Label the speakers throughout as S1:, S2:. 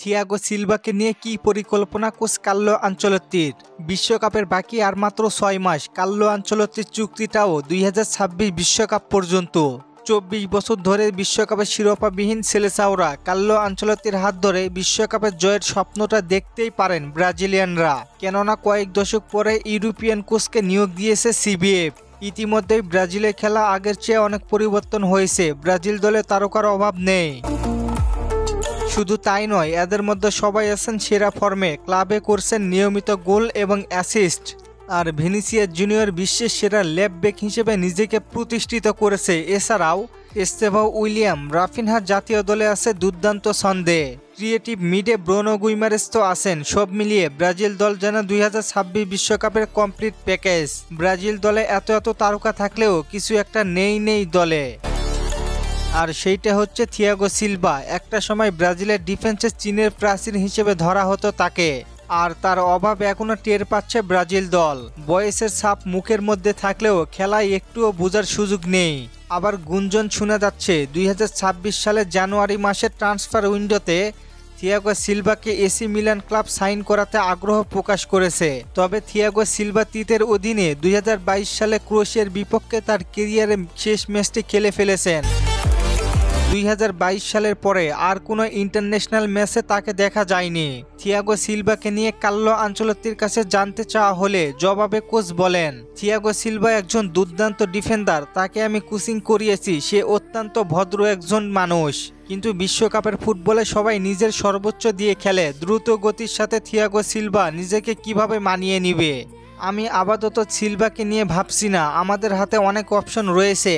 S1: Thiago সিলভাকে নিয়ে কি পরিকল্পনা কোচ কার্লো আনচেলত্তির? বিশ্বকাপের বাকি আর মাত্র 6 মাস। কার্লো আনচেলত্তির চুক্তিটাও 2026 বিশ্বকাপ পর্যন্ত। 24 বছর ধরে বিশ্বকাপের শিরোপাবিহীন সেলেসাওরা কার্লো আনচেলত্তির হাত ধরে বিশ্বকাপের জয়ের স্বপ্নটা দেখতেই পারেন ব্রাজিলিয়ানরা। কেননা কয়েক দশক পরে ইউরোপিয়ান কোচকে নিয়োগ দিয়েছে সিবিএফ। ইতিমধ্যেই ব্রাজিলে খেলা আগের চেয়ে অনেক পরিবর্তন হয়েছে। ব্রাজিল দলে তারকার অভাব নেই। শুধু তাই নয়, এদের মধ্যে সবাই আছেন সেরা ফর্মে, ক্লাবে করছেন নিয়মিত গোল এবং অ্যাসিস্ট। আর ভিনিসিয়াস জুনিয়র বিশ্বের সেরা লেফট ব্যাক হিসেবে নিজেকে প্রতিষ্ঠিত করেছে। এছাড়াও এস্তেভাও উইলিয়াম, রাফিনহা জাতীয় দলে আছে দুর্দান্ত ছন্দে। ক্রিয়েটিভ মিডে ব্রুনো গুইমারেস তো আছেন। সব মিলিয়ে ব্রাজিল দল যেন 2026 বিশ্বকাপের কমপ্লিট প্যাকেজ। ব্রাজিল দলে এত তারকা থাকলেও কিছু একটা নেই দলে, আর সেইটা হচ্ছে থিয়াগো সিলভা। একটা সময় ব্রাজিলের ডিফেন্সে চীনের প্রাচীর হিসেবে ধরা হতো তাকে, আর তার অভাব এখনো টের পাচ্ছে ব্রাজিল দল। বয়সের ছাপ মুখের মধ্যে থাকলেও খেলায় একটুও বোঝার সুযোগ নেই। আবার গুঞ্জন শোনা যাচ্ছে 2026 সালের জানুয়ারি মাসের ট্রান্সফার উইন্ডোতে থিয়াগো সিলভাকে এসি মিলান ক্লাব সাইন করাতে আগ্রহ প্রকাশ করেছে। তবে থিয়াগো সিলভা তিতের অধীনে 2022 সালে ক্রোয়েশিয়ার বিপক্ষে তার ক্যারিয়ারের শেষ ম্যাচটি খেলে ফেলেছেন। 2022 সালের পরে আর কোনো ইন্টারন্যাশনাল ম্যাচে তাকে দেখা যায়নি। থিয়াগো সিলভাকে নিয়ে কার্লো আনচেলত্তির কাছে জানতে চাওয়া হলে জবাবে কোচ বলেন, থিয়াগো সিলভা একজন দুর্দান্ত ডিফেন্ডার, তাকে আমি কোচিং করিয়েছি। সে অত্যন্ত ভদ্র একজন মানুষ, কিন্তু বিশ্বকাপের ফুটবলে সবাই নিজের সর্বোচ্চ দিয়ে খেলে। দ্রুত গতির সাথে থিয়াগো সিলভা নিজেকে কিভাবে মানিয়ে নিবে, আমি আপাতত সিলভাকে নিয়ে ভাবছি না। আমাদের হাতে অনেক অপশন রয়েছে,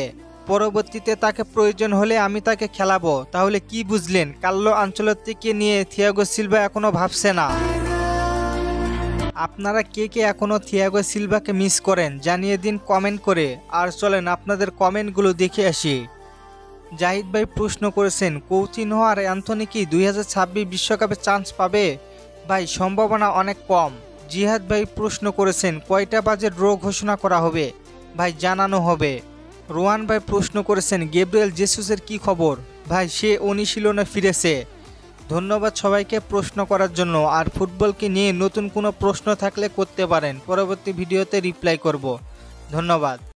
S1: পরবর্তীতে তাকে প্রয়োজন হলে আমি তাকে খেলাবো। তাহলে কি বুঝলেন? কার্লো আনচেলত্তিকে নিয়ে থিয়াগো সিলভা এখনো ভাবছে না। আপনারা কে এখনো থিয়াগো সিলভাকে মিস করেন জানিয়ে দিন কমেন্ট করে। আর চলেন আপনাদের কমেন্টগুলো দেখে আসি। জাহিদ ভাই প্রশ্ন করেছেন, কৌতিনহো আর অ্যান্থনি কি 2026 বিশ্বকাপে চান্স পাবে? ভাই সম্ভাবনা অনেক কম। জিহাদ ভাই প্রশ্ন করেছেন, কয়টা বাজে ড্র ঘোষণা করা হবে? ভাই জানানো হবে। রোহান ভাই প্রশ্ন করেছেন, গ্যাব্রিয়েল জেসুসের কি খবর? ভাই সে অনুশীলনে ফিরেছে। ধন্যবাদ সবাইকে প্রশ্ন করার জন্য। আর ফুটবলকে নিয়ে নতুন কোনো প্রশ্ন থাকলে করতে পারেন, পরবর্তী ভিডিওতে রিপ্লাই করব। ধন্যবাদ।